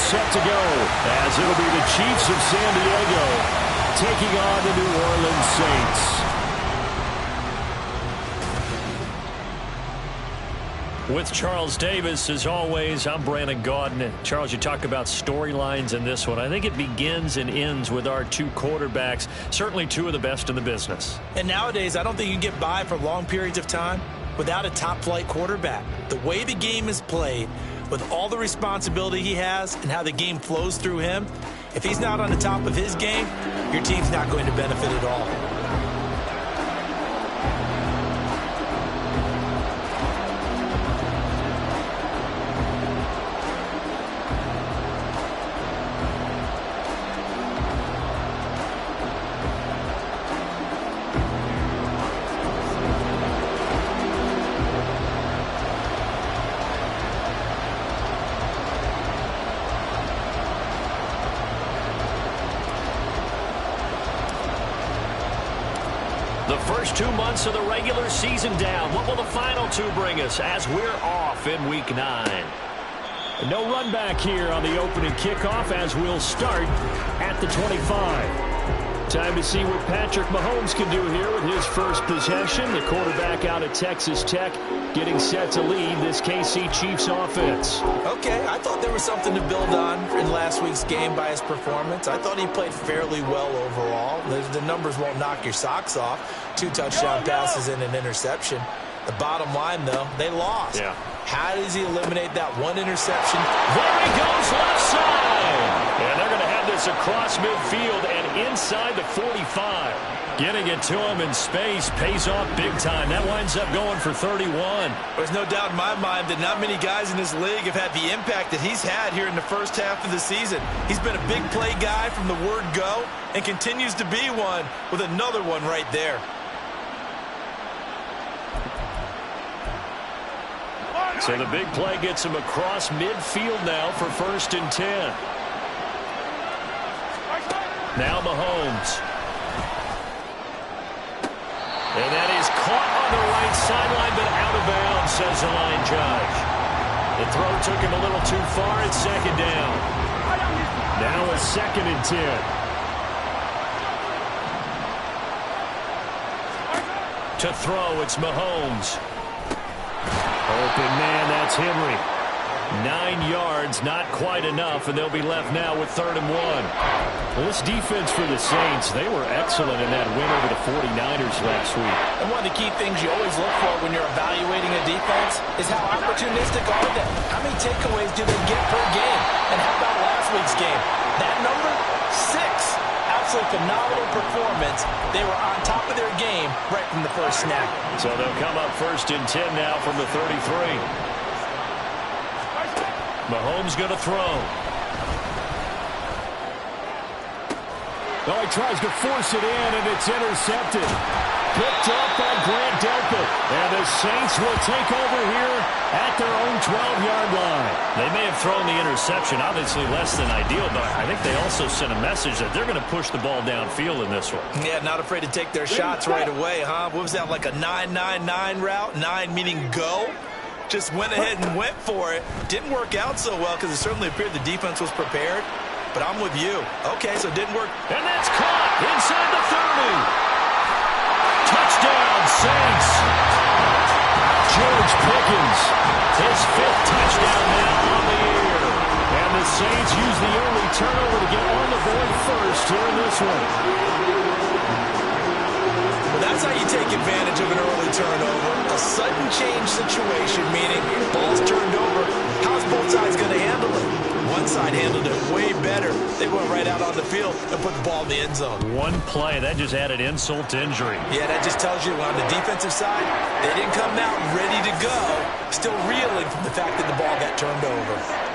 set to go, as it'll be the Chiefs of San Diego taking on the New Orleans Saints. With Charles Davis, as always, I'm Brandon Gaudin. Charles, you talk about storylines in this one. I think it begins and ends with our two quarterbacks, certainly two of the best in the business. And nowadays, I don't think you can get by for long periods of time without a top-flight quarterback. The way the game is played, with all the responsibility he has and how the game flows through him, if he's not on the top of his game, your team's not going to benefit at all. The first 2 months of the regular season down. What will the final two bring us as we're off in Week 9? No run back here on the opening kickoff as we'll start at the 25. Time to see what Patrick Mahomes can do here with his first possession. The quarterback out of Texas Tech getting set to lead this KC Chiefs offense. Okay, I thought there was something to build on in last week's game by his performance. I thought he played fairly well overall. The numbers won't knock your socks off. 2 touchdown passes and an interception. The bottom line, though, they lost. Yeah. How does he eliminate that one interception? There he goes, left side. And they're going to have this across midfield and inside the 45. Getting it to him in space pays off big time. That winds up going for 31. There's no doubt in my mind that not many guys in this league have had the impact that he's had here in the first half of the season. He's been a big play guy from the word go and continues to be one with another one right there. So the big play gets him across midfield now for 1st and 10. Now Mahomes. And that is caught on the right sideline, but out of bounds, says the line judge. The throw took him a little too far. It's 2nd down. Now a 2nd and 10. To throw, it's Mahomes. Open man, that's Henry. 9 yards, not quite enough, and they'll be left now with 3rd and 1. Well, this defense for the Saints, they were excellent in that win over the 49ers last week. And one of the key things you always look for when you're evaluating a defense is how opportunistic are they? How many takeaways do they get per game? And how about last week's game? That number, 6. Absolutely phenomenal performance. They were on top of their game right from the first snap. So they'll come up 1st and 10 now from the 33. Mahomes going to throw. Oh, he tries to force it in, and it's intercepted. Picked up by Grant Delpit. And the Saints will take over here at their own 12-yard line. They may have thrown the interception, obviously less than ideal, but I think they also sent a message that they're going to push the ball downfield in this one. Yeah, not afraid to take their shots right away, huh? What was that, like a 9-9-9 route? 9 meaning go? Just went ahead and went for it. Didn't work out so well because it certainly appeared the defense was prepared. But I'm with you. Okay, so it didn't work. And that's caught inside the 30. Touchdown, Saints. George Pickens, his 5th touchdown now on the year. And the Saints use the early turnover to get on the board first here in this one. Well, that's how you take advantage of an early turnover. A sudden change situation, meaning ball's turned over. How's both sides going to handle it? One side handled it way better. They went right out on the field and put the ball in the end zone. One play, that just added insult to injury. Yeah, that just tells you on the defensive side, they didn't come out ready to go, still reeling from the fact that the ball got turned over.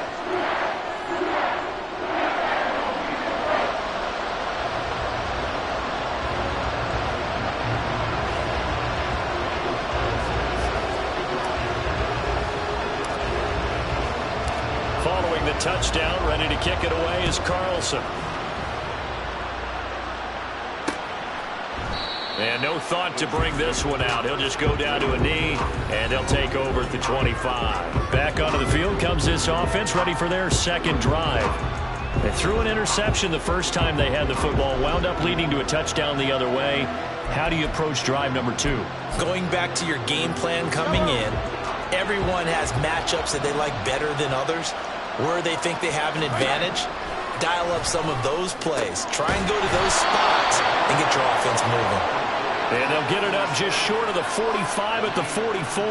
Following the touchdown, ready to kick it away is Carlson. And no thought to bring this one out. He'll just go down to a knee, and they'll take over at the 25. Back onto the field comes this offense, ready for their second drive. They threw an interception the first time they had the football, wound up leading to a touchdown the other way. How do you approach drive number 2? Going back to your game plan coming in, everyone has matchups that they like better than others, where they think they have an advantage. Dial up some of those plays. Try and go to those spots and get your offense moving. And they'll get it up just short of the 45 at the 44.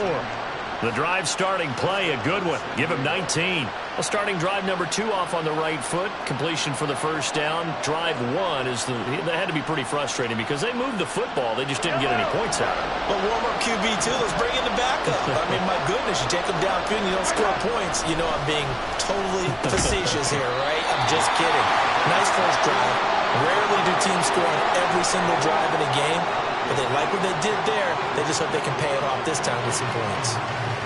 The drive starting play, a good one. Give him 19. Well, starting drive number 2 off on the right foot. Completion for the first down. Drive 1 is they had to be pretty frustrating because they moved the football. They just didn't get any points out. But warm-up QB2, let's bring in the backup. I mean, my goodness, you take them downfield and you don't score points. You know I'm being totally facetious here, right? I'm just kidding. Nice first drive. Rarely do teams score on every single drive in a game. But they like what they did there. They just hope they can pay it off this time with some points.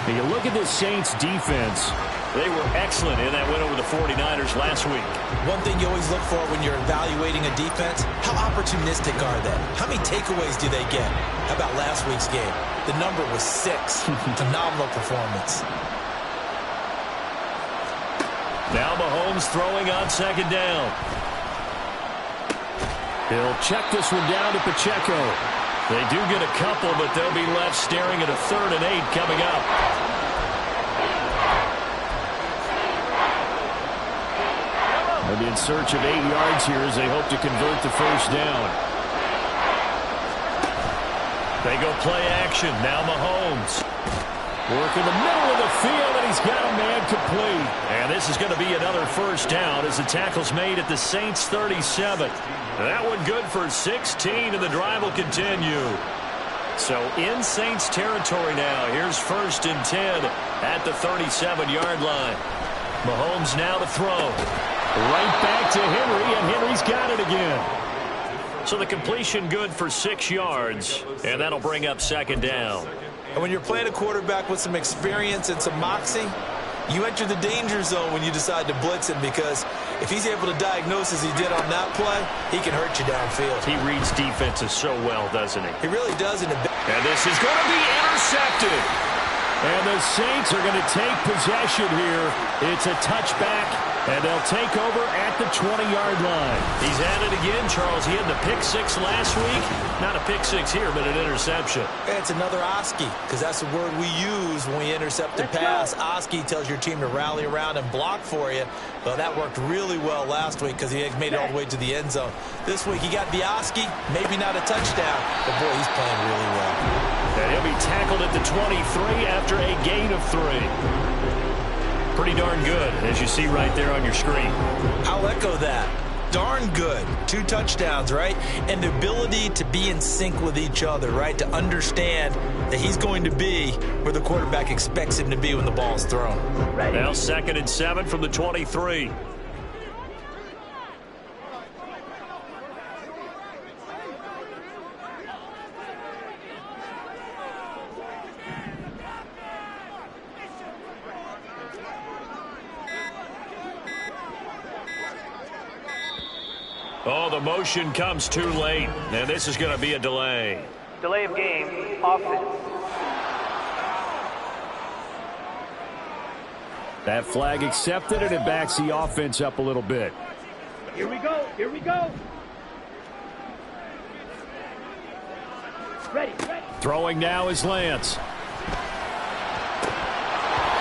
Now you look at this Saints defense. They were excellent in that win over the 49ers last week. One thing you always look for when you're evaluating a defense, how opportunistic are they? How many takeaways do they get? How about last week's game? The number was 6. Phenomenal performance. Now Mahomes throwing on second down. He'll check this one down to Pacheco. They do get a couple, but they'll be left staring at a 3rd and 8 coming up. They'll be in search of 8 yards here as they hope to convert the first down. They go play action. Now Mahomes. Work in the middle of the field, and he's got a man complete. And this is going to be another first down as the tackle's made at the Saints 37. That one good for 16, and the drive will continue. So in Saints territory now. Here's 1st and 10 at the 37-yard line. Mahomes now to throw. Right back to Henry, and Henry's got it again. So the completion good for 6 yards, and that'll bring up second down. And when you're playing a quarterback with some experience and some moxie, you enter the danger zone when you decide to blitz him, because if he's able to diagnose as he did on that play, he can hurt you downfield. He reads defenses so well, doesn't he? He really does. And this is going to be intercepted. And the Saints are going to take possession here. It's a touchback, and they'll take over at the 20-yard line. He's at it again, Charles. He had the pick 6 last week. Not a pick 6 here, but an interception. It's another Oski, because that's the word we use when we intercept a pass. Oski tells your team to rally around and block for you. Well, that worked really well last week because he made it all the way to the end zone. This week he got the Oski, maybe not a touchdown, but boy, he's playing really well. And he'll be tackled at the 23 after a gain of 3. Pretty darn good, as you see right there on your screen. I'll echo that. Darn good. 2 touchdowns, right? And the ability to be in sync with each other, right? To understand that he's going to be where the quarterback expects him to be when the ball's thrown. Now 2nd and 7 from the 23. Oh, the motion comes too late, and this is going to be a delay. Delay of game, offense. That flag accepted, and it backs the offense up a little bit. Here we go, here we go. Ready. Throwing now is Lance.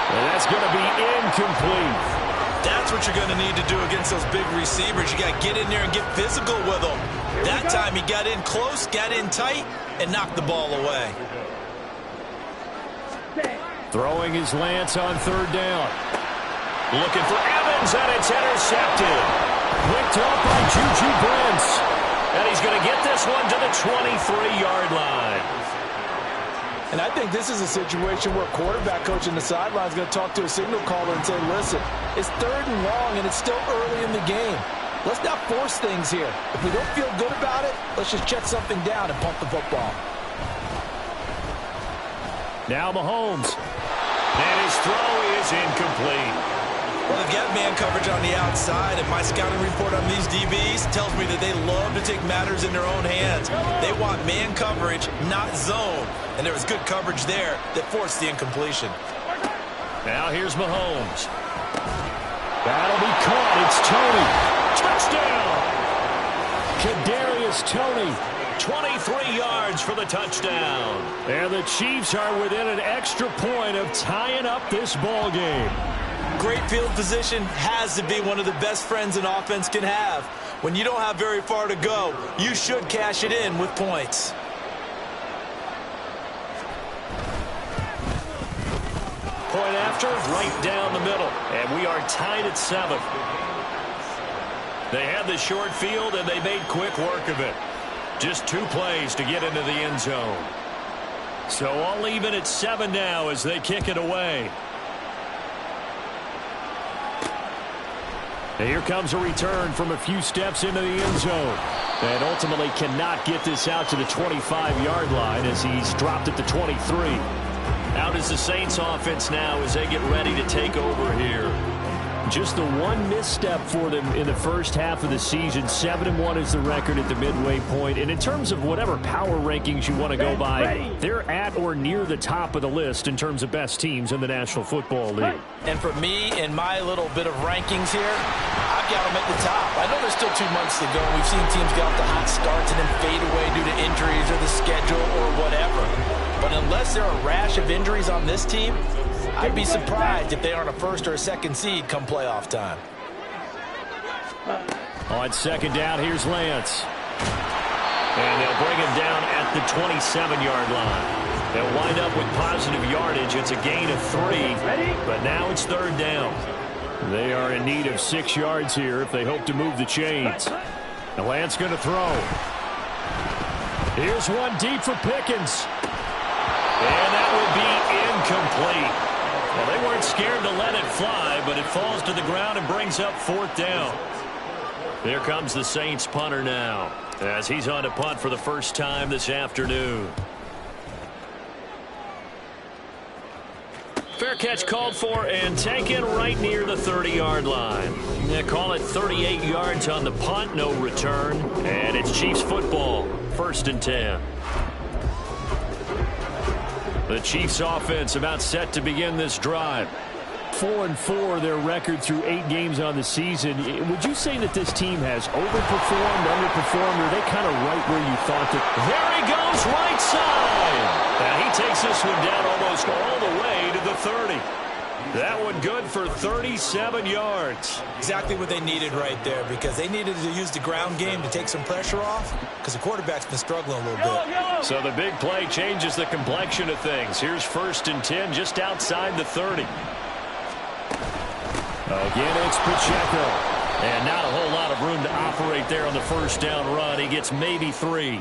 And that's going to be incomplete. That's what you're going to need to do against those big receivers. You got to get in there and get physical with them. That time he got in close, got in tight, and knocked the ball away. Throwing his Lance on 3rd down. Looking for Evans, and it's intercepted. Picked up by Juju Brents. And he's going to get this one to the 23-yard line. And I think this is a situation where quarterback coach in the sideline is going to talk to a signal caller and say, listen, it's 3rd and long, and it's still early in the game. Let's not force things here. If we don't feel good about it, let's just check something down and pump the football. Now Mahomes. And his throw is incomplete. Well, they've got man coverage on the outside, and my scouting report on these DBs tells me that they love to take matters in their own hands. They want man coverage, not zone. And there was good coverage there that forced the incompletion. Now here's Mahomes. That'll be caught. It's Toney. Touchdown. Kadarius Toney. 23 yards for the touchdown. And the Chiefs are within an extra point of tying up this ball game. Great field position has to be one of the best friends an offense can have. When you don't have very far to go, you should cash it in with points. Point after, right down the middle. And we are tied at 7. They had the short field, and they made quick work of it. Just 2 plays to get into the end zone. So all even at 7 now as they kick it away. And here comes a return from a few steps into the end zone. And ultimately cannot get this out to the 25-yard line as he's dropped at the 23. Out is the Saints offense now as they get ready to take over here. Just the one misstep for them in the first half of the season. 7-1 is the record at the midway point. And in terms of whatever power rankings you want to go by, they're at or near the top of the list in terms of best teams in the National Football League. And for me, in my little bit of rankings here, I've got them at the top. I know there's still 2 months to go. We've seen teams get off to hot starts and then fade away due to injuries or the schedule or whatever. But unless there are a rash of injuries on this team, I'd be surprised if they aren't a first or a second seed come playoff time. On second down, here's Lance. And they'll bring him down at the 27-yard line. They'll wind up with positive yardage. It's a gain of 3, but now it's third down. They are in need of 6 yards here if they hope to move the chains. Now Lance going to throw. Here's one deep for Pickens. And that will be incomplete. Well, they weren't scared to let it fly, but it falls to the ground and brings up 4th down. Here comes the Saints punter now as he's on to punt for the first time this afternoon. Fair catch called for and taken right near the 30-yard line. They call it 38 yards on the punt, no return, and it's Chiefs football, 1st and 10. The Chiefs offense about set to begin this drive. 4-4 their record through 8 games on the season. Would you say that this team has overperformed, underperformed, or are they kind of right where you thought that? There he goes, right side. And he takes this one down almost all the way to the 30. That one good for 37 yards. Exactly what they needed right there, because they needed to use the ground game to take some pressure off, because the quarterback's been struggling a little bit. So the big play changes the complexion of things. Here's 1st and 10 just outside the 30. Again, it's Pacheco. And not a whole lot of room to operate there on the first down run. He gets maybe 3.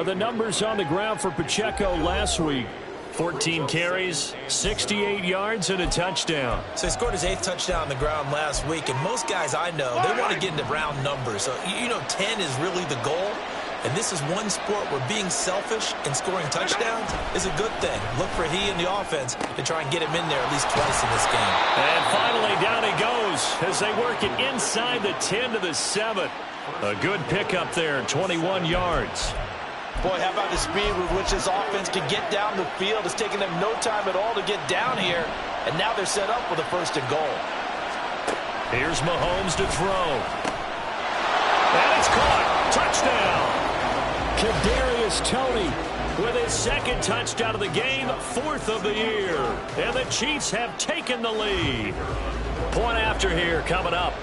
The numbers on the ground for Pacheco last week. 14 carries, 68 yards, and a touchdown. So he scored his 8th touchdown on the ground last week, and most guys I know, they want to get into round numbers. So, 10 is really the goal. And this is one sport where being selfish and scoring touchdowns is a good thing. Look for he and the offense to try and get him in there at least twice in this game. And finally, down he goes as they work it inside the 10 to the 7. A good pickup there, 21 yards. Boy, how about the speed with which this offense can get down the field? It's taken them no time at all to get down here, and now they're set up with a 1st and goal. Here's Mahomes to throw. And it's caught. Touchdown. Kadarius Toney with his 2nd touchdown of the game, 4th of the year. And the Chiefs have taken the lead. Point after here coming up.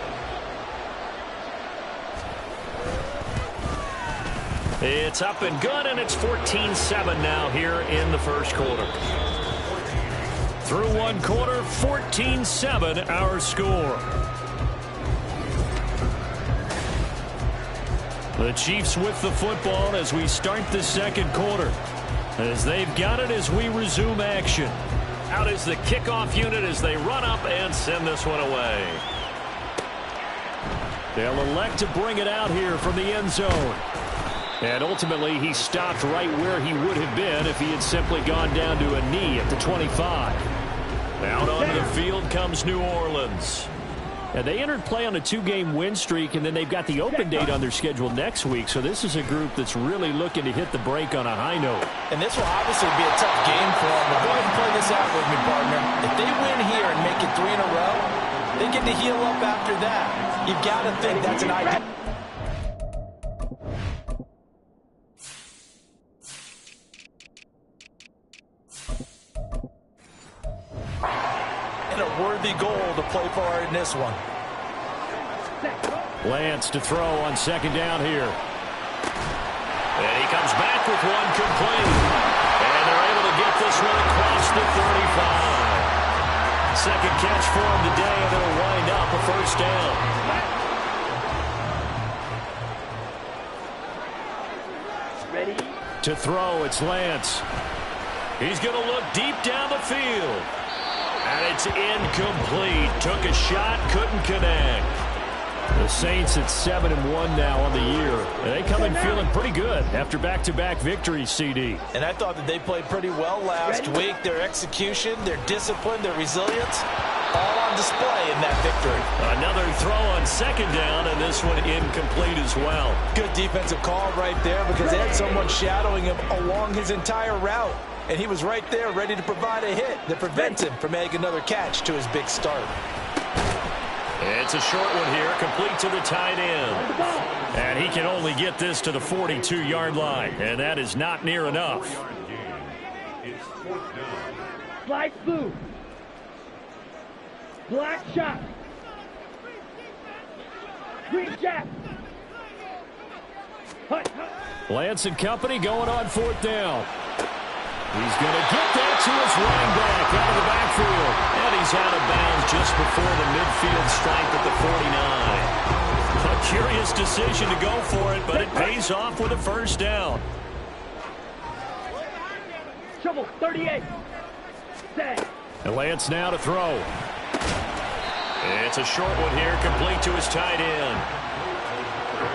It's up and good, and it's 14-7 now here in the first quarter. Through one quarter, 14-7 our score. The Chiefs with the football as we start the second quarter. As they've got it as we resume action. Out is the kickoff unit as they run up and send this one away. They'll elect to bring it out here from the end zone. And ultimately, he stopped right where he would have been if he had simply gone down to a knee at the 25. Out onto the field comes New Orleans. And they entered play on a 2-game win streak, and then they've got the open date on their schedule next week. So this is a group that's really looking to hit the break on a high note. And this will obviously be a tough game for them. But go ahead and play this out with me, partner. If they win here and make it 3 in a row, they get to heal up after that. You've got to think that's an idea. And a worthy goal to play for in this one. Lance to throw on second down here. And he comes back with one complete. And they're able to get this one across the 35. Second catch for him today, and it'll wind up a first down. Ready? To throw, it's Lance. He's going to look deep down the field. And it's incomplete. Took a shot, couldn't connect. The Saints at 7-1 now on the year. They come in feeling pretty good after back-to-back victories, CD. And I thought that they played pretty well last week. Their execution, their discipline, their resilience, all on display in that victory. Another throw on second down, and this one incomplete as well. Good defensive call right there because they had someone shadowing him along his entire route. And he was right there ready to provide a hit that prevents him from making another catch to his big start. It's a short one here, complete to the tight end. And he can only get this to the 42-yard line, and that is not near enough. Flag blue. Black shot. Green jack. Hut, hut. Lance and company going on fourth down. He's going to get that to his running back out of the backfield. And he's out of bounds just before the midfield stripe at the 49. A curious decision to go for it, but it pays off with a first down. Trouble, 38. Set. And Lance now to throw. It's a short one here, complete to his tight end.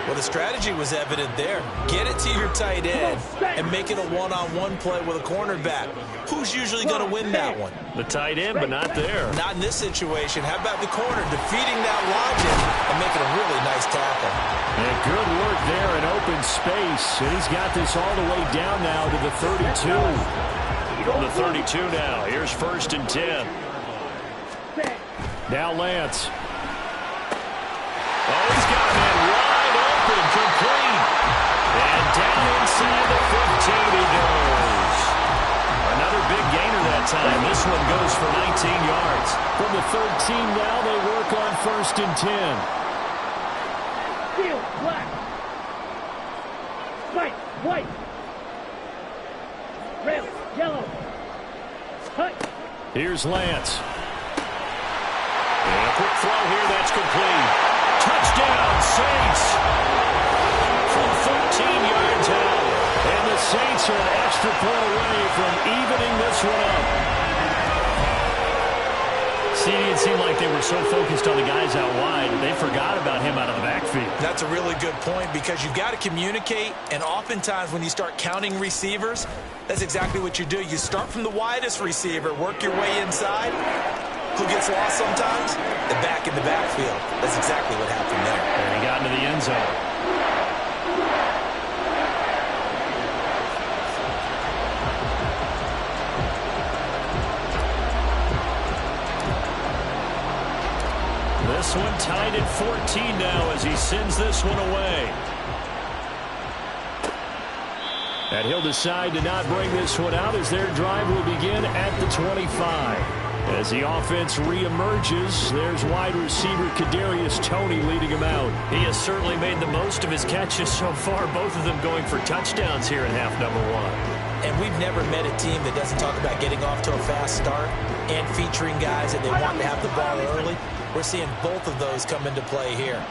Well, the strategy was evident there. Get it to your tight end and make it a one-on-one play with a cornerback. Who's usually going to win that one? The tight end, but not there. Not in this situation. How about the corner defeating that logic and making a really nice tackle? And good work there in open space. And he's got this all the way down now to the 32. From the 32 now. Here's 1st and 10. Now Lance. Oh, he's got a man wide open, complete. And down inside the 15 he goes. Another big gainer that time. This one goes for 19 yards. From the 13 now, they work on 1st and 10. Field, black. White, white. Rail, yellow. Hut. Here's Lance. And a quick throw here, that's complete. Touchdown, Saints. From 14 yards out. And the Saints are an extra point away from evening this one up. See, it seemed like they were so focused on the guys out wide, they forgot about him out of the backfield. That's a really good point because you've got to communicate, and oftentimes when you start counting receivers, that's exactly what you do. You start from the widest receiver, work your way inside. Who gets lost sometimes? The back in the backfield. That's exactly what happened there. And he got into the end zone. This one tied at 14 now as he sends this one away. And he'll decide to not bring this one out as their drive will begin at the 25. As the offense reemerges, there's wide receiver Kadarius Toney leading him out. He has certainly made the most of his catches so far, both of them going for touchdowns here in half number one. And we've never met a team that doesn't talk about getting off to a fast start and featuring guys that they want to have the ball early. We're seeing both of those come into play here.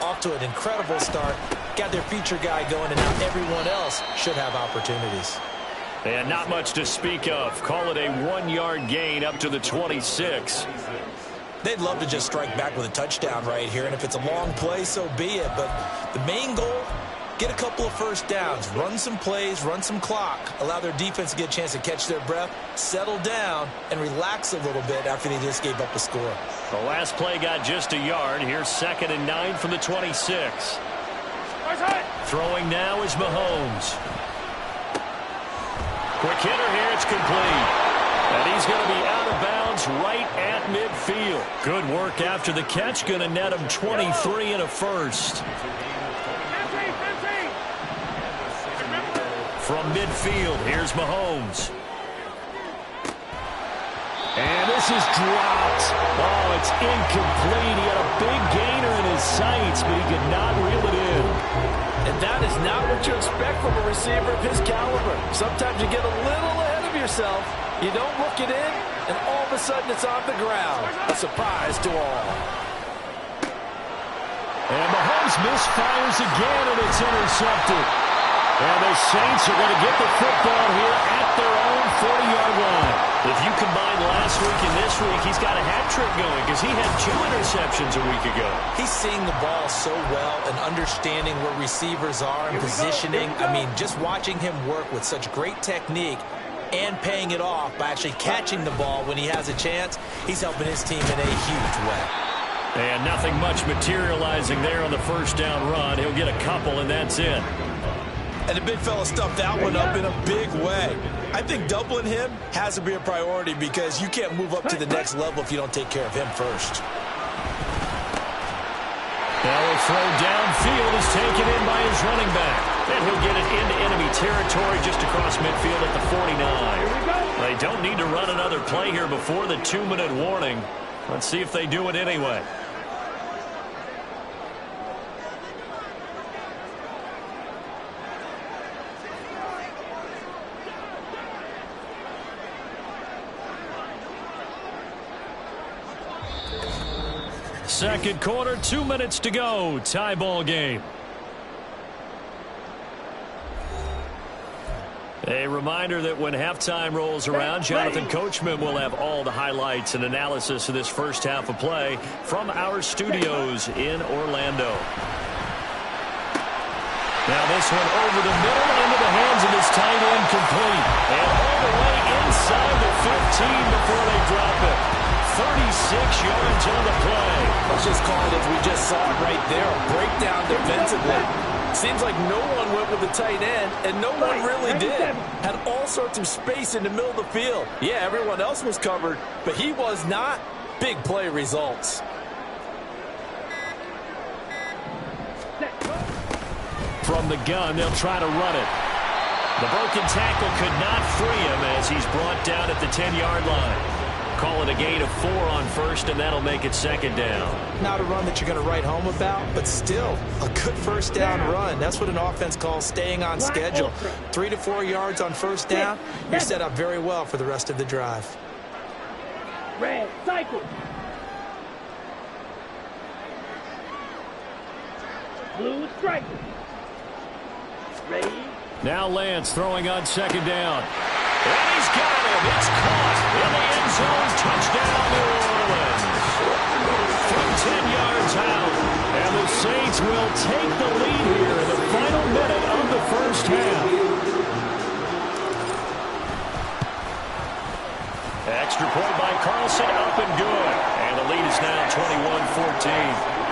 Off to an incredible start, got their feature guy going, and now everyone else should have opportunities. And not much to speak of. Call it a 1-yard gain up to the 26. They'd love to just strike back with a touchdown right here, and if it's a long play, so be it. But the main goal Get a couple of first downs, run some plays, run some clock, allow their defense to get a chance to catch their breath, settle down, and relax a little bit after they just gave up a score. The last play got just a yard. Here's 2nd and 9 from the 26. Throwing now is Mahomes. Quick hitter here. It's complete. And he's going to be out of bounds right at midfield. Good work after the catch. Going to net him 23 and a first. From midfield, here's Mahomes. And this is dropped. Oh, it's incomplete. He had a big gainer in his sights, but he could not reel it in. And that is not what you expect from a receiver of his caliber. Sometimes you get a little ahead of yourself. You don't look it in, and all of a sudden it's on the ground. A surprise to all. And Mahomes misfires again, and it's intercepted. And the Saints are going to get the football here at their own 40-yard line. If you combine last week and this week, he's got a hat trick going because he had 2 interceptions a week ago. He's seeing the ball so well and understanding where receivers are and positioning. I mean, just watching him work with such great technique and paying it off by actually catching the ball when he has a chance, he's helping his team in a huge way. And nothing much materializing there on the first down run. He'll get a couple, and that's it. And the big fella stuffed that one up in a big way. I think doubling him has to be a priority because you can't move up to the next level if you don't take care of him first. Now a throw downfield is taken in by his running back. And he'll get it into enemy territory just across midfield at the 49. They don't need to run another play here before the 2-minute warning. Let's see if they do it anyway. Second quarter, 2 minutes to go. Tie ball game. A reminder that when halftime rolls around, Jonathan Coachman will have all the highlights and analysis of this first half of play from our studios in Orlando. Now this one over the middle into the hands of his tight end, complete. And all the way inside the 15 before they drop it. 36 yards on the play. Let's just call it as we just saw it right there, a breakdown defensively. Seems like no one went with the tight end, and no one really did. Had all sorts of space in the middle of the field. Yeah, everyone else was covered, but he was not. Big play results. From the gun, they'll try to run it. The broken tackle could not free him as he's brought down at the 10-yard line. Call it a gain of 4 on first, and that'll make it second down. Not a run that you're going to write home about, but still a good first down run. That's what an offense calls staying on schedule. 3 to 4 yards on first down. You're set up very well for the rest of the drive. Red, cycle. Blue, strike. Ready. Now Lance throwing on second down. And he's got him. It's caught in the end zone. Touchdown, New Orleans. From 10 yards out. And the Saints will take the lead here in the final minute of the first half. Extra point by Carlson, up and good. And the lead is now 21-14.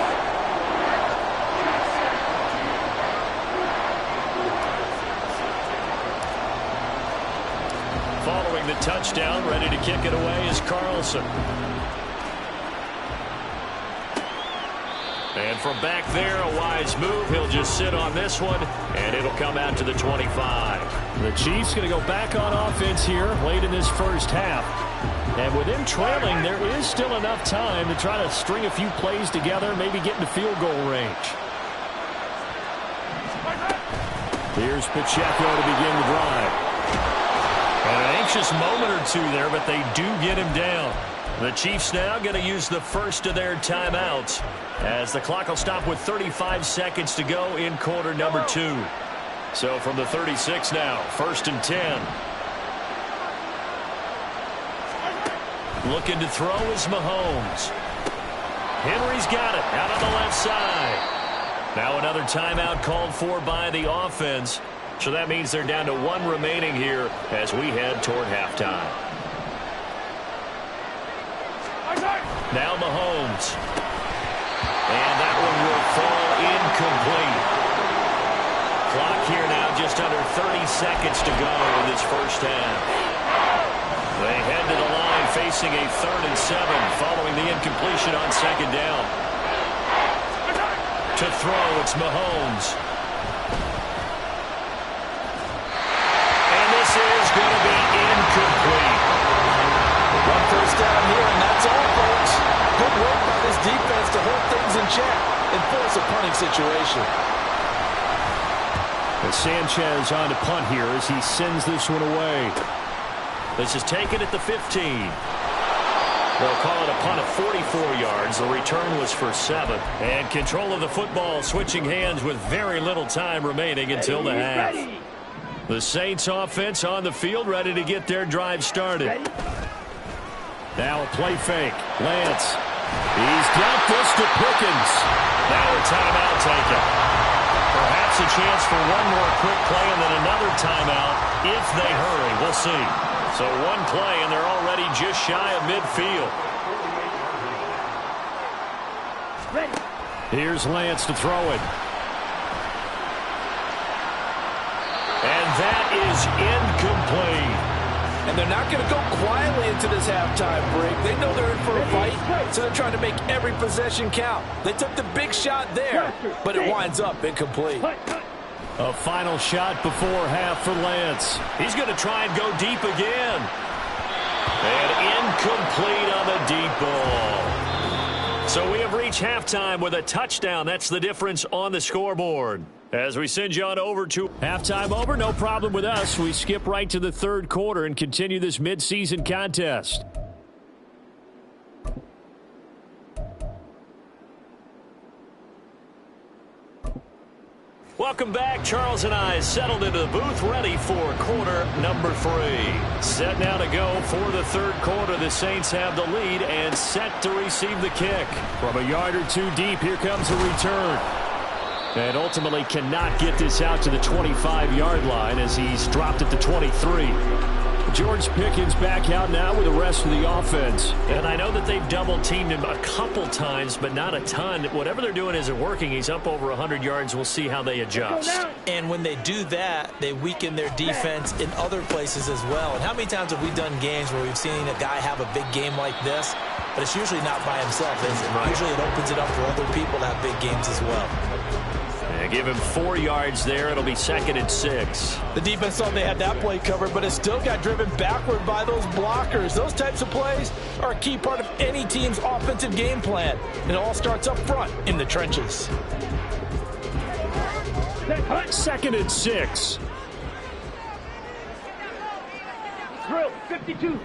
Following the touchdown, ready to kick it away is Carlson. And from back there, a wise move. He'll just sit on this one, and it'll come out to the 25. The Chiefs going to go back on offense here late in this first half. And with them trailing, there is still enough time to try to string a few plays together, maybe get into field goal range. Here's Pacheco to begin the drive. An anxious moment or two there, but they do get him down. The Chiefs now going to use the first of their timeouts as the clock will stop with 35 seconds to go in quarter number 2. So from the 36 now, 1st and 10. Looking to throw is Mahomes. Henry's got it out on the left side. Now another timeout called for by the offense. So that means they're down to 1 remaining here as we head toward halftime. Now Mahomes. And that one will fall incomplete. Clock here now just under 30 seconds to go in this first half. They head to the line facing a 3rd and 7 following the incompletion on 2nd down. To throw, it's Mahomes. And this is going to be incomplete. 1 first down here, and that's all, folks. Good work by this defense to hold things in check and force a punting situation. And Sanchez on to punt here as he sends this one away. This is taken at the 15. They'll call it a punt of 44 yards. The return was for 7. And control of the football switching hands with very little time remaining until the half. The Saints offense on the field ready to get their drive started. Now a play fake. Lance. He's got this to Pickens. Now a timeout taken. Perhaps a chance for one more quick play and then another timeout if they hurry. We'll see. So 1 play and they're already just shy of midfield. Ready. Here's Lance to throw it. And that is incomplete. And they're not going to go quietly into this halftime break. They know they're in for a fight, so they're trying to make every possession count. They took the big shot there, but it winds up incomplete. A final shot before half for Lance. He's going to try and go deep again. And incomplete on the deep ball. So we have reached halftime with a touchdown. That's the difference on the scoreboard. As we send you on over to halftime over, no problem with us. We skip right to the 3rd quarter and continue this midseason contest. Welcome back. Charles and I settled into the booth ready for quarter number 3. Set now to go for the 3rd quarter. The Saints have the lead and set to receive the kick. From a yard or 2 deep, here comes a return. And ultimately cannot get this out to the 25-yard line as he's dropped at the 23. George Pickens back out now with the rest of the offense. And I know that they've double-teamed him a couple times, but not a ton. Whatever they're doing isn't working. He's up over 100 yards. We'll see how they adjust. And when they do that, they weaken their defense in other places as well. And how many times have we done games where we've seen a guy have a big game like this, but it's usually not by himself, is it? Right. Usually it opens it up for other people to have big games as well. And give him 4 yards there. It'll be 2nd and 6. The defense thought they had that play covered, but it still got driven backward by those blockers. Those types of plays are a key part of any team's offensive game plan. And it all starts up front in the trenches. 2nd and 6. Drill 52.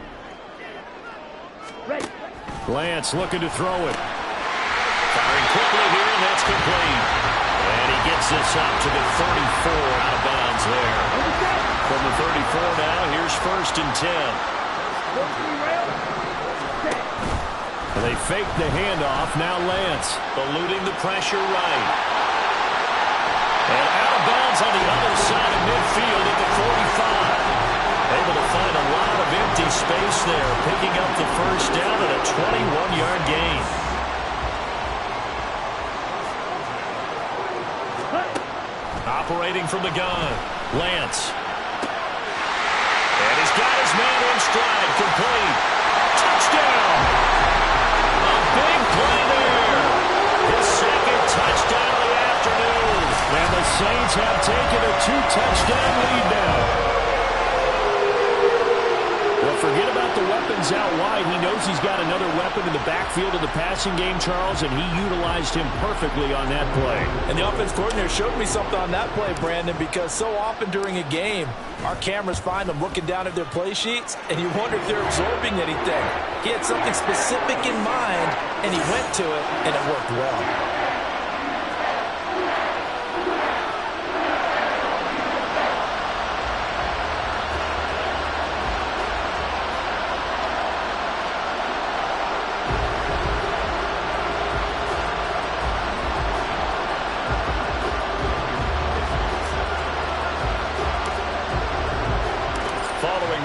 Ready. Lance looking to throw it. Firing quickly here, and that's complete. And he gets this up to the 34 out of bounds there. From the 34 now, here's 1st and 10. And they fake the handoff. Now Lance eluding the pressure right. And out of bounds on the other side of midfield at the 45. Able to find a lot of empty space there, picking up the 1st down at a 21-yard gain. Operating from the gun, Lance. And he's got his man in stride, complete. Touchdown! A big play there. His 2nd touchdown of the afternoon. And the Saints have taken a 2-touchdown lead now. Well, forget about the weapons out wide. He knows he's got another weapon in the backfield of the passing game, Charles, and he utilized him perfectly on that play. And the offense coordinator showed me something on that play, Brandon, because so often during a game, our cameras find them looking down at their play sheets, and you wonder if they're absorbing anything. He had something specific in mind, and he went to it, and it worked well.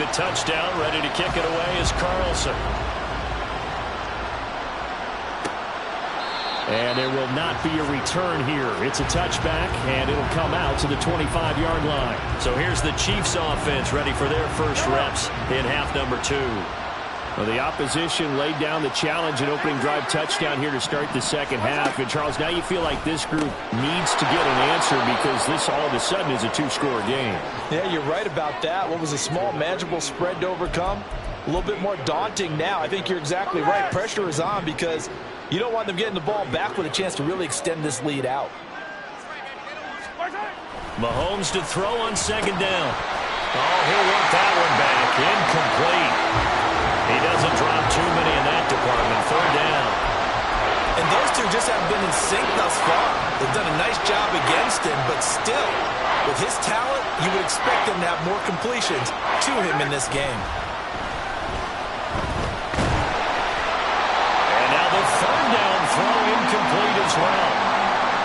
a touchdown. Ready to kick it away is Carlson. And there will not be a return here. It's a touchback, and it'll come out to the 25-yard line. So here's the Chiefs offense ready for their first reps in half number 2. Well, the opposition laid down the challenge and opening drive touchdown here to start the second half. And, Charles, now you feel like this group needs to get an answer because this all of a sudden is a 2-score game. Yeah, you're right about that. What was a small, manageable spread to overcome? A little bit more daunting now. I think you're exactly right. Pressure is on because you don't want them getting the ball back with a chance to really extend this lead out. Mahomes to throw on second down. Oh, he'll work that one back. Incomplete. He doesn't drop too many in that department. Third down. And those two just haven't been in sync thus far. They've done a nice job against him, but still, with his talent, you would expect them to have more completions to him in this game. And now the third down throw incomplete as well.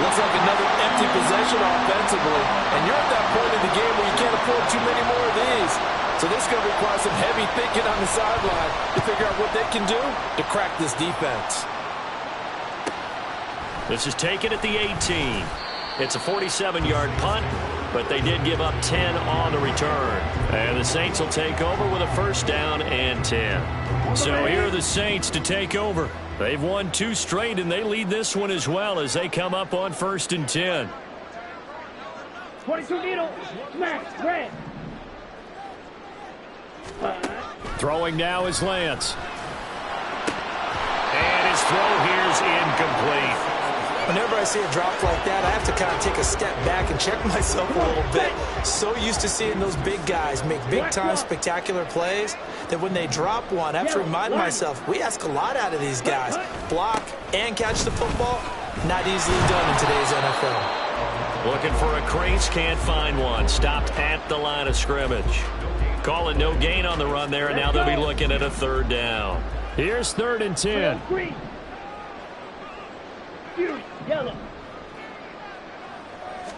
Looks like another empty possession offensively. And you're at that point in the game where you can't afford too many more of these. So this is going to require some heavy thinking on the sideline to figure out what they can do to crack this defense. This is taken at the 18. It's a 47-yard punt, but they did give up 10 on the return. And the Saints will take over with a first down and 10. So here are the Saints to take over. They've won 2 straight, and they lead this one as well as they come up on first and 10. 22 needle, smash, red. Throwing now is Lance. And his throw here is incomplete. Whenever I see a drop like that, I have to kind of take a step back and check myself a little bit. So used to seeing those big guys make big-time spectacular plays that when they drop one, I have to remind myself, we ask a lot out of these guys. Block and catch the football, not easily done in today's NFL. Looking for a crease, can't find one. Stopped at the line of scrimmage. Call it no gain on the run there, and now they'll be looking at a third down. Here's 3rd and 10. Green. Yellow.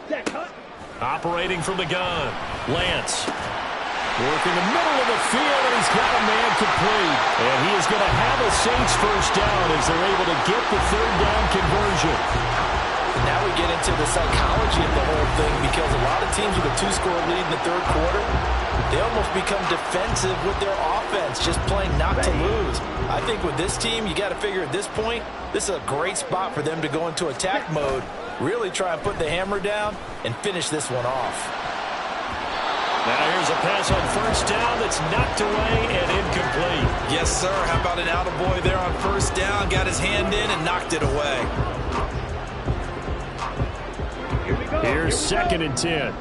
Set, cut. Operating from the gun. Lance. Working the middle of the field, and he's got a man complete. And he is going to have a Saints first down as they're able to get the third down conversion. And now we get into the psychology of the whole thing because a lot of teams with a 2-score lead in the third quarter, they almost become defensive with their offense, just playing not to lose. I think with this team, you got to figure at this point, this is a great spot for them to go into attack mode, really try and put the hammer down and finish this one off. Now here's a pass on first down that's knocked away and incomplete. Yes, sir. How about an attaboy there on first down? Got his hand in and knocked it away. Here's 2nd and 10.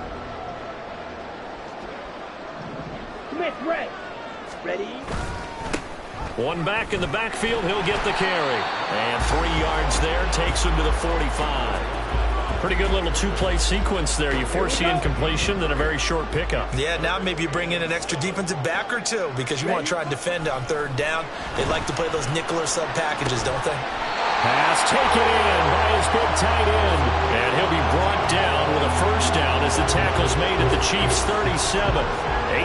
Smith, red. Ready. One back in the backfield, he'll get the carry. And 3 yards there, takes him to the 45. Pretty good little 2-play sequence there. You force the incompletion, then a very short pickup. Yeah, now maybe you bring in an extra defensive back or two because you want to try and defend on third down. They like to play those nickel or sub packages, don't they? Pass taken in by his big tight end. And he'll be brought down with a first down as the tackle's made at the Chiefs' 37.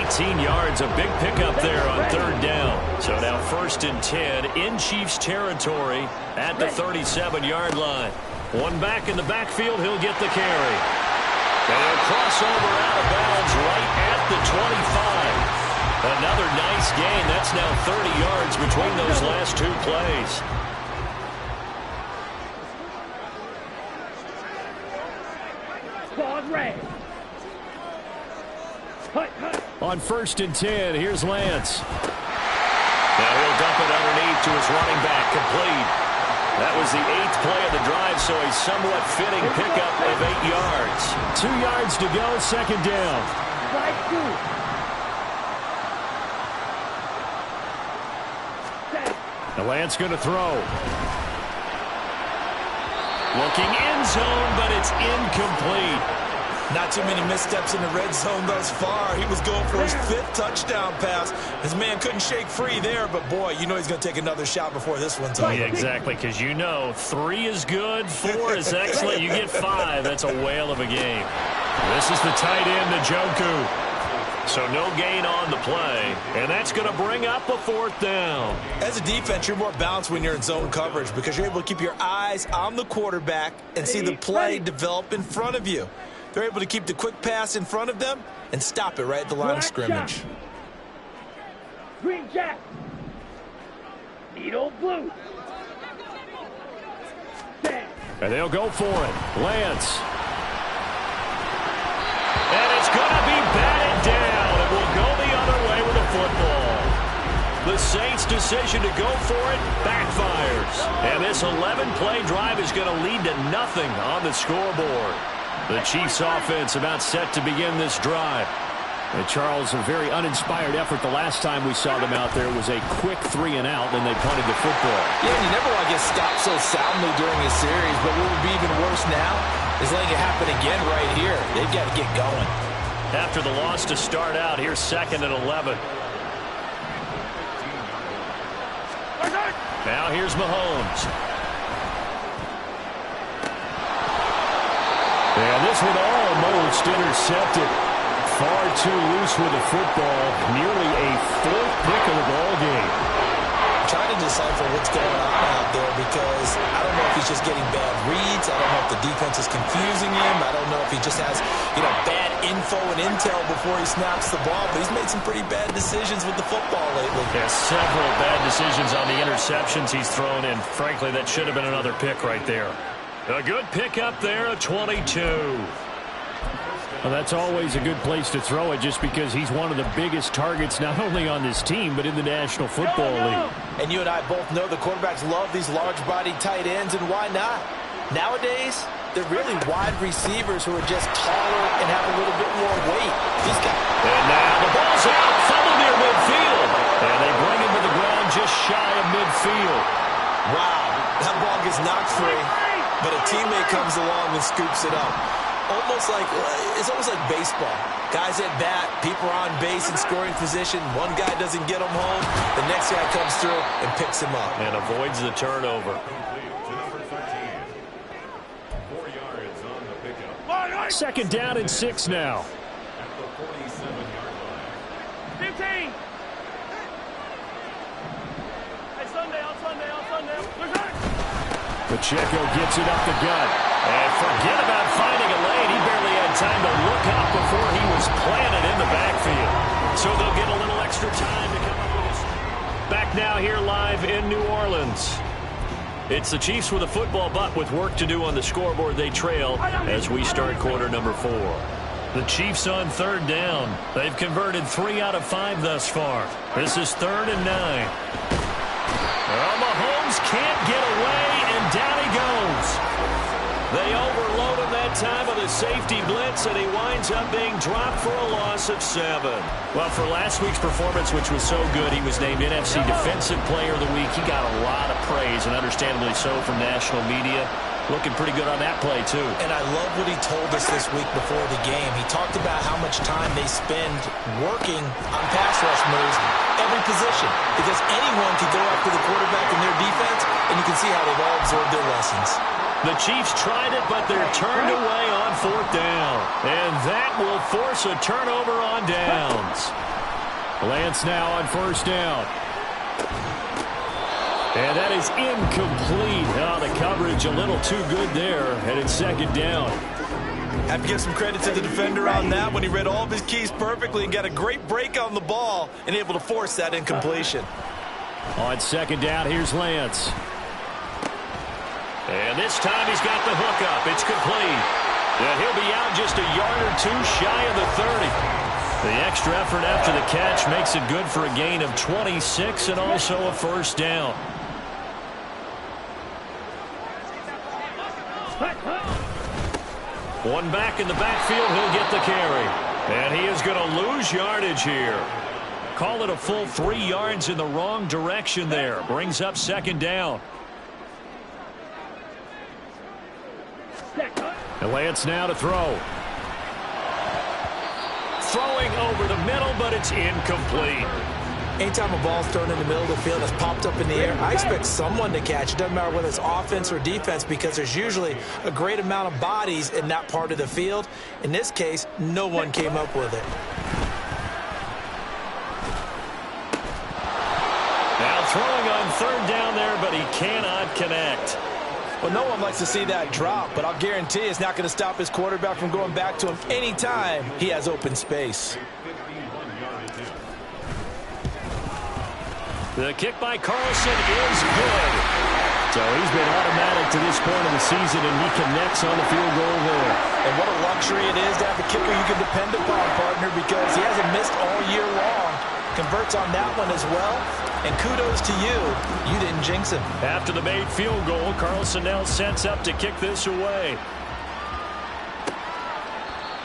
18 yards, a big pickup there on third down. So now 1st and 10 in Chiefs territory at the 37-yard line. One back in the backfield, he'll get the carry. And he'll cross over out of bounds right at the 25. Another nice gain. That's now 30 yards between those last 2 plays. Red. On 1st and 10, here's Lance. Now he'll dump it underneath to his running back, complete. That was the 8th play of the drive, so a somewhat fitting pickup of 8 yards. 2 yards to go, 2nd down. Slide 2. Now Lance going to throw. Looking end zone, but it's incomplete. Not too many missteps in the red zone thus far. He was going for his 5th touchdown pass. His man couldn't shake free there, but boy, you know he's going to take another shot before this one's over. Yeah, exactly, because you know 3 is good, 4 is excellent. You get 5, that's a whale of a game. This is the tight end, Njoku. So no gain on the play, and that's going to bring up a fourth down. As a defense, you're more balanced when you're in zone coverage because you're able to keep your eyes on the quarterback and see the play develop in front of you. They're able to keep the quick pass in front of them and stop it right at the line of scrimmage. Green Jack. Needle blue. Stand. And they'll go for it. Lance. And it's going to be batted down. It will go the other way with the football. The Saints' decision to go for it backfires. And this 11-play drive is going to lead to nothing on the scoreboard. The Chiefs' offense about set to begin this drive. And Charles, a very uninspired effort the last time we saw them out there was a quick 3-and-out, and they punted the football. Yeah, you never want to get stopped so soundly during a series, but what would be even worse now is letting it happen again right here. They've got to get going. After the loss to start out, here's 2nd and 11. Now here's Mahomes. And this one almost intercepted. Far too loose with the football. Nearly a 4th pick of the ball game. I'm trying to decipher what's going on out there because I don't know if he's just getting bad reads. I don't know if the defense is confusing him. I don't know if he just has, bad info and intel before he snaps the ball. But he's made some pretty bad decisions with the football lately. Yeah, several bad decisions on the interceptions he's thrown in. Frankly, that should have been another pick right there. A good pick up there, a 22. Well, that's always a good place to throw it just because he's one of the biggest targets not only on this team but in the National Football League. And you and I both know the quarterbacks love these large-bodied tight ends, and why not? Nowadays, they're really wide receivers who are just taller and have a little bit more weight. These guys. And now the ball's out, fumble near midfield. And they bring him to the ground just shy of midfield. Wow, that ball gets knocked free, but a teammate comes along and scoops it up. It's almost like baseball. Guys at bat, people are on base in scoring position. One guy doesn't get him home. The next guy comes through and picks him up. And avoids the turnover. 2nd down and 6 now. 15. Hey, Sunday. Pacheco gets it up the gut. And forget about finding a lane. He barely had time to look up before he was planted in the backfield. So they'll get a little extra time to come up with this. Back now here live in New Orleans. It's the Chiefs with a football, but with work to do on the scoreboard, they trail as we start quarter number 4. The Chiefs on 3rd down. They've converted 3 out of 5 thus far. This is 3rd and 9. Well, Mahomes can't get away, and down he goes. They overload him that time with a safety blitz, and he winds up being dropped for a loss of 7. Well, for last week's performance, which was so good, he was named NFC Defensive Player of the Week. He got a lot of praise, and understandably so, from national media. Looking pretty good on that play, too. And I love what he told us this week before the game. He talked about how much time they spend working on pass rush moves, every position, because anyone can go after the quarterback in their defense, and you can see how they've all absorbed their lessons. The Chiefs tried it, but they're turned away on 4th down. And that will force a turnover on downs. Lance now on 1st down. And that is incomplete. Oh, the coverage a little too good there. And it's 2nd down. Have to give some credit to the defender on that when he read all of his keys perfectly and got a great break on the ball and able to force that incompletion. On 2nd down, here's Lance. And this time he's got the hook up. It's complete. And he'll be out just a yard or 2 shy of the 30. The extra effort after the catch makes it good for a gain of 26 and also a 1st down. One back in the backfield, he'll get the carry. And he is going to lose yardage here. Call it a full 3 yards in the wrong direction there. Brings up 2nd down. And Lance now to throw. Throwing over the middle, but it's incomplete. Anytime a ball's thrown in the middle of the field that's popped up in the air, I expect someone to catch. It doesn't matter whether it's offense or defense because there's usually a great amount of bodies in that part of the field. In this case, no one came up with it. on third down there, but he cannot connect. Well, no one likes to see that drop, but I'll guarantee it's not going to stop his quarterback from going back to him anytime he has open space. The kick by Carlson is good. So he's been automatic to this point of the season, and he connects on the field goal there. And what a luxury it is to have a kicker you can depend upon, partner, because he hasn't missed all year long. Converts on that one as well. And kudos to you. You didn't jinx him. After the made field goal, Carlson now sets up to kick this away.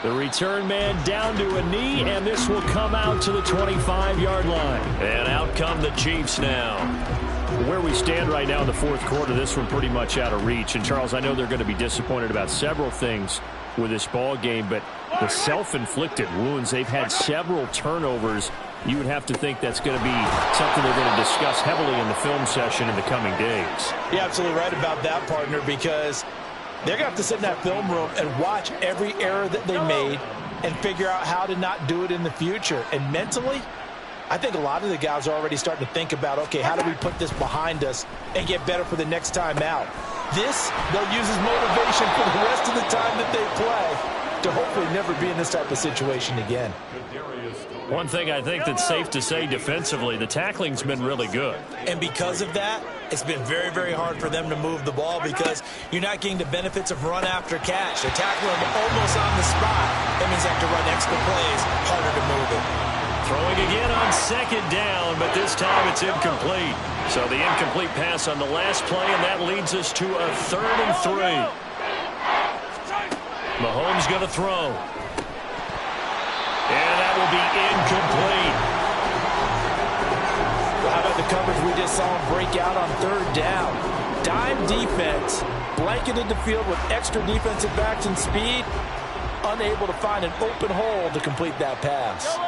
The return man down to a knee, and this will come out to the 25-yard line. And out come the Chiefs now. Where we stand right now in the fourth quarter, this one pretty much out of reach. And, Charles, I know they're going to be disappointed about several things with this ball game, but the self-inflicted wounds, they've had several turnovers. You would have to think that's going to be something they're going to discuss heavily in the film session in the coming days. You're absolutely right about that, partner, because they're going to have to sit in that film room and watch every error that they made and figure out how to not do it in the future. And mentally, I think a lot of the guys are already starting to think about, okay, how do we put this behind us and get better for the next time out? This, they'll use as motivation for the rest of the time that they play to hopefully never be in this type of situation again. One thing I think that's safe to say defensively, the tackling's been really good. And because of that, it's been very, very hard for them to move the ball because you're not getting the benefits of run after catch. They're tackling them almost on the spot. That means they have to run extra plays, harder to move it. Throwing again on second down, but this time it's incomplete. So the incomplete pass on the last play, and that leads us to a 3rd and 3. Mahomes going to throw. And that will be incomplete. Well, how about the coverage we just saw him break out on 3rd down? Dime defense, blanketed the field with extra defensive backs and speed, unable to find an open hole to complete that pass.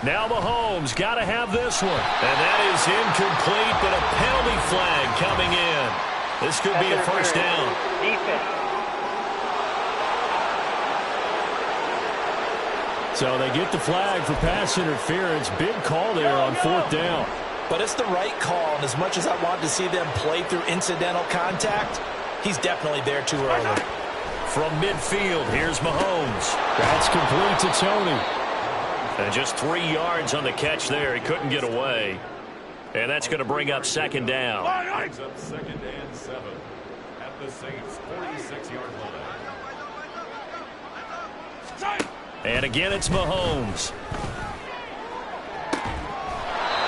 Now Mahomes got to have this one. And that is incomplete, but a penalty flag coming in. This could be a first down. So they get the flag for pass interference. Big call there on 4th down. But it's the right call, and as much as I want to see them play through incidental contact, he's definitely there too early. From midfield, here's Mahomes. That's complete to Tony. And just 3 yards on the catch there. He couldn't get away. And that's going to bring up 2nd down. Brings up 2nd and 7 at the Saints' 46-yard line. And again, it's Mahomes.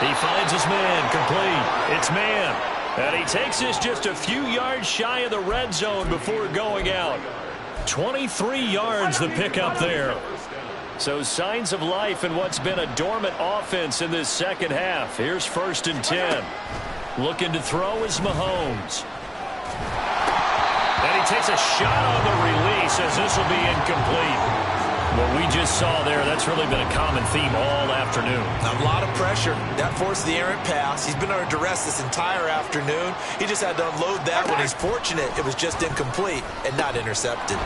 He finds his man, complete. It's man. And he takes this just a few yards shy of the red zone before going out. 23 yards the pickup there. So signs of life in what's been a dormant offense in this second half. Here's 1st and 10. Looking to throw is Mahomes. And he takes a shot on the release as this will be incomplete. What we just saw there, that's really been a common theme all afternoon. A lot of pressure. That forced the errant pass. He's been under duress this entire afternoon. He just had to unload that one. He's fortunate it was just incomplete and not intercepted.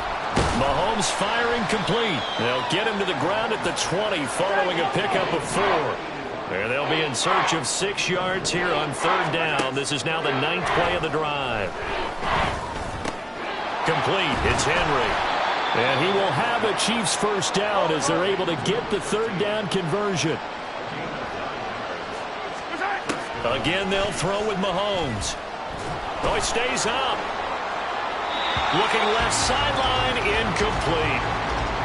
Mahomes firing complete. They'll get him to the ground at the 20 following a pickup of 4. And they'll be in search of 6 yards here on 3rd down. This is now the 9th play of the drive. Complete. It's Henry. And he will have a Chiefs first down as they're able to get the 3rd down conversion. Again, they'll throw with Mahomes. Oh, he stays up. Looking left sideline, incomplete.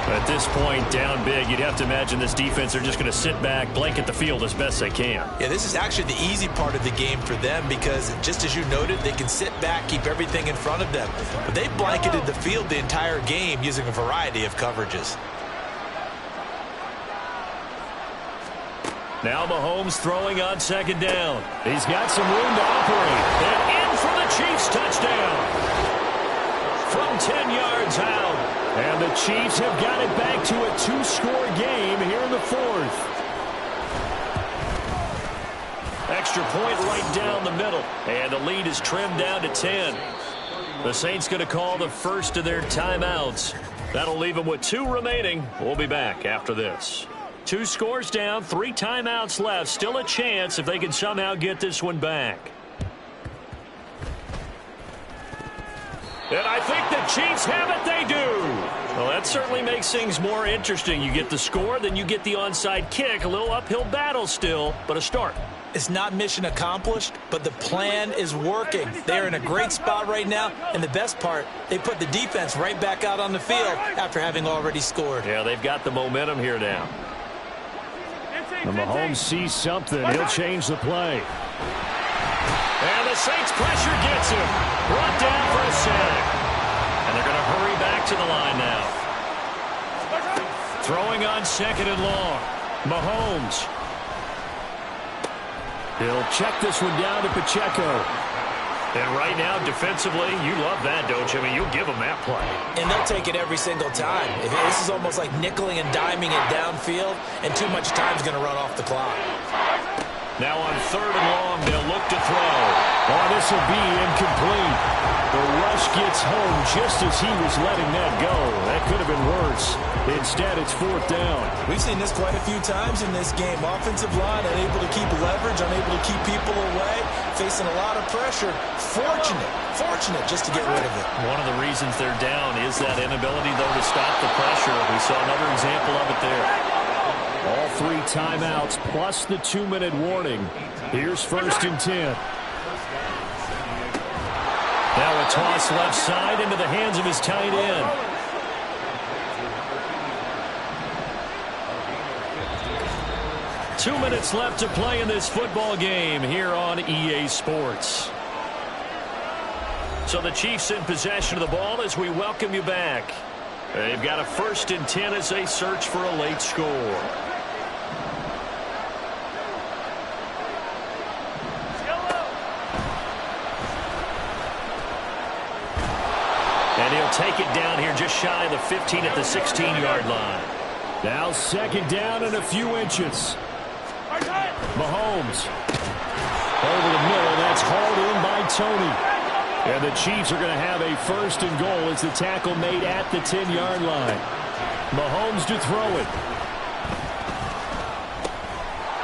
At this point, down big, you'd have to imagine this defense are just going to sit back, blanket the field as best they can. Yeah, this is actually the easy part of the game for them because, just as you noted, they can sit back, keep everything in front of them. But they blanketed the field the entire game using a variety of coverages. Now Mahomes throwing on 2nd down. He's got some room to operate. And in for the Chiefs touchdown. From 10 yards out. And the Chiefs have got it back to a 2-score game here in the 4th. Extra point right down the middle. And the lead is trimmed down to 10. The Saints going to call the first of their timeouts. That'll leave them with 2 remaining. We'll be back after this. 2 scores down, 3 timeouts left. Still a chance if they can somehow get this one back. And I think the Chiefs have it. They do. Well, that certainly makes things more interesting. You get the score, then you get the onside kick. A little uphill battle still, but a start. It's not mission accomplished, but the plan is working. They're in a great spot right now, and the best part, they put the defense right back out on the field after having already scored. Yeah, they've got the momentum here now. And Mahomes sees something. He'll change the play. And the Saints pressure gets him. Brought down for a sack. And they're going to hurry back to the line now. Throwing on 2nd and long. Mahomes. He'll check this one down to Pacheco. And right now, defensively, you love that, don't you? I mean, you'll give them that play. And they'll take it every single time. This is almost like nickeling and diming it downfield, and too much time's going to run off the clock. Now on 3rd and long, they'll look to throw. Oh, this will be incomplete. The rush gets home just as he was letting that go. That could have been worse. Instead, it's 4th down. We've seen this quite a few times in this game. Offensive line unable to keep leverage, unable to keep people away, facing a lot of pressure. Fortunate just to get rid of it. One of the reasons they're down is that inability, though, to stop the pressure. We saw another example of it there. All 3 timeouts plus the 2-minute warning. Here's 1st and 10. Now a toss left side into the hands of his tight end. Two minutes left to play in this football game here on EA Sports. So the Chiefs in possession of the ball as we welcome you back. They've got a 1st and 10 as they search for a late score. And he'll take it down here just shy of the 15 at the 16-yard line. Now 2nd down and a few inches. Mahomes. Over the middle. That's hauled in by Tony. And the Chiefs are going to have a 1st and goal as the tackle made at the 10-yard line. Mahomes to throw it.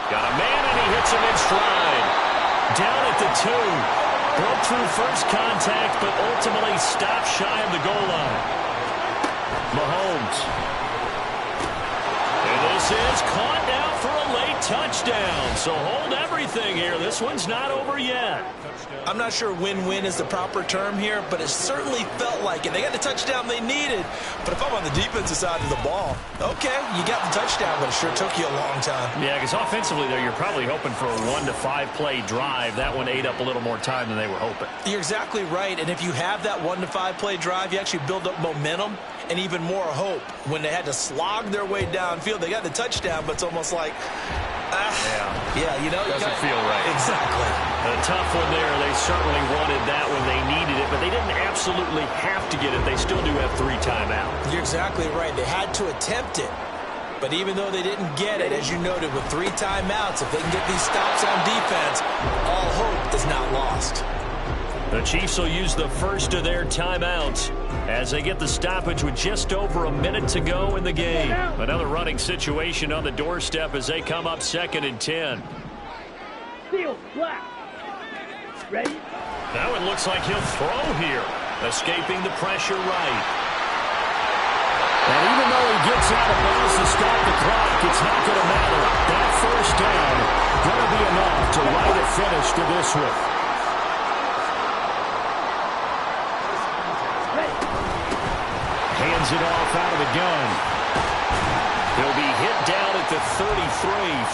Got a man, and he hits him in stride. Down at the 2. Broke through first contact, but ultimately stopped shy of the goal line. Mahomes. And this is caught now for a late touchdown. So hold everything here. This one's not over yet. I'm not sure win-win is the proper term here, but it certainly felt like it. They got the touchdown they needed. But if I'm on the defensive side of the ball, okay, you got the touchdown, but it sure took you a long time. Yeah, because offensively there, you're probably hoping for a 1 to 5 play drive. That one ate up a little more time than they were hoping. You're exactly right. And if you have that 1 to 5 play drive, you actually build up momentum and even more hope. When they had to slog their way downfield, they got the touchdown, but it's almost like, yeah, you know, doesn't feel right. Exactly. A tough one there. They certainly wanted that when they needed it, but they didn't absolutely have to get it. They still do have 3 timeouts. You're exactly right. They had to attempt it. But even though they didn't get it, as you noted, with 3 timeouts, if they can get these stops on defense, all hope is not lost. The Chiefs will use the first of their timeouts as they get the stoppage with just over a minute to go in the game. Another running situation on the doorstep as they come up 2nd and 10. Steel, black. Ready? Now it looks like he'll throw here, escaping the pressure right. And even though he gets out of bounds to stop the clock, it's not going to matter. That 1st down going to be enough to write a finish to this one. Hands it off out of the gun. He'll be hit down at the 33,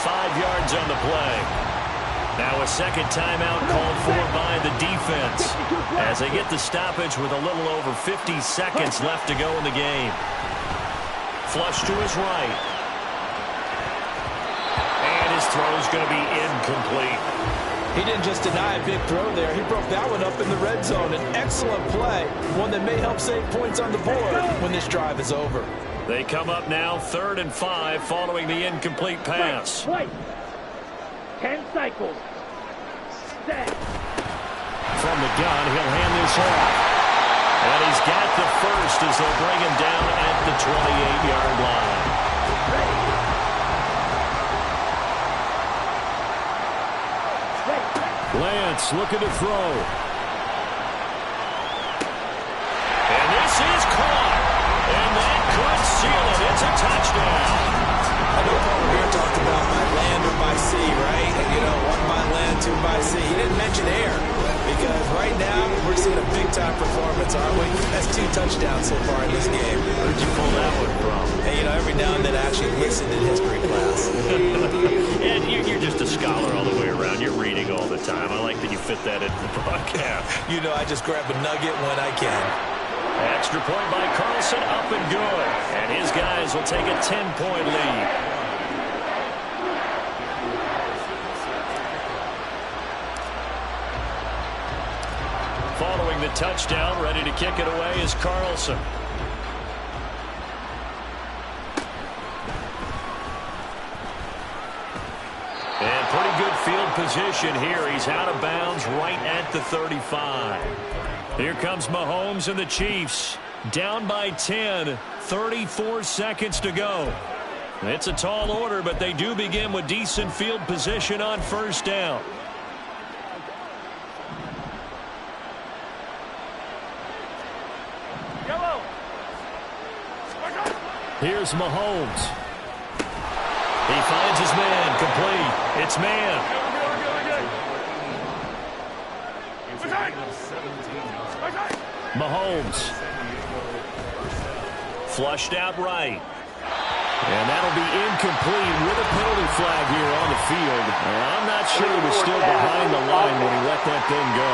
5 yards on the play. Now a 2nd timeout called for by the defense as they get the stoppage with a little over 50 seconds left to go in the game. Flush to his right. And his throw's going to be incomplete. He didn't just deny a big throw there. He broke that one up in the red zone. An excellent play, one that may help save points on the board when this drive is over. They come up now 3rd and 5 following the incomplete pass. Right. 10 cycles. Set. From the gun, he'll hand this off. And he's got the first as they'll bring him down at the 28-yard line. Lance looking to throw. And this is caught. And that could seal it. It's a touchdown. I know Paul Revere talked about by land or by sea, right? And, you know, one by land, two by sea. He didn't mention air because right now we're seeing a big-time performance, aren't we? That's 2 touchdowns so far in this game. Where'd you pull that one from? Hey, you know, every now and then I actually listened in history class. And you're just a scholar all the way around. You're reading all the time. I like that you fit that into the broadcast. You know, I just grab a nugget when I can. Extra point by Carlson, up and good. And his guys will take a 10-point lead. Following the touchdown, ready to kick it away is Carlson. And pretty good field position here. He's out of bounds right at the 35. Here comes Mahomes and the Chiefs. Down by 10, 34 seconds to go. It's a tall order, but they do begin with decent field position on first down. Here's Mahomes. He finds his man, complete. It's man. Mahomes. Flushed out right. And that'll be incomplete with a penalty flag here on the field. And I'm not sure he was still behind the line when he let that thing go.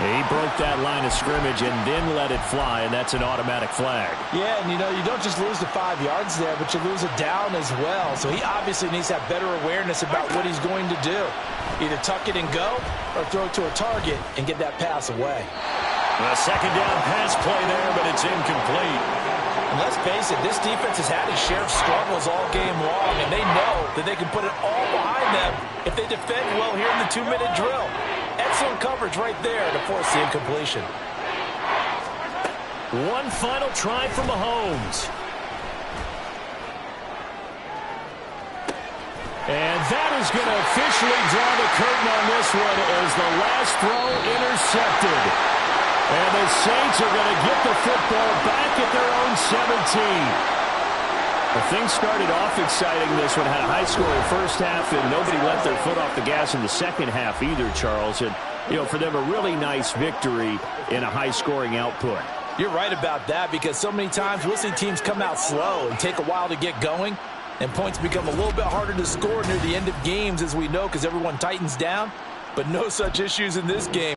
He broke that line of scrimmage and then let it fly, and that's an automatic flag. Yeah, and you know, you don't just lose the 5 yards there, but you lose it down as well. So he obviously needs to have better awareness about what he's going to do. Either tuck it and go or throw it to a target and get that pass away. A second down pass play there, but it's incomplete. And let's face it, this defense has had its share of struggles all game long, and they know that they can put it all behind them if they defend well here in the 2-minute drill. Excellent coverage right there to force the incompletion. One final try for Mahomes. And that is going to officially draw the curtain on this one as the last throw intercepted. And the Saints are going to get the football back at their own 17. Well, things started off exciting. This one had a high-scoring first half, and nobody let their foot off the gas in the second half either, Charles. And, you know, for them, a really nice victory in a high-scoring output. You're right about that because so many times we'll see teams come out slow and take a while to get going, and points become a little bit harder to score near the end of games, as we know, because everyone tightens down. But no such issues in this game.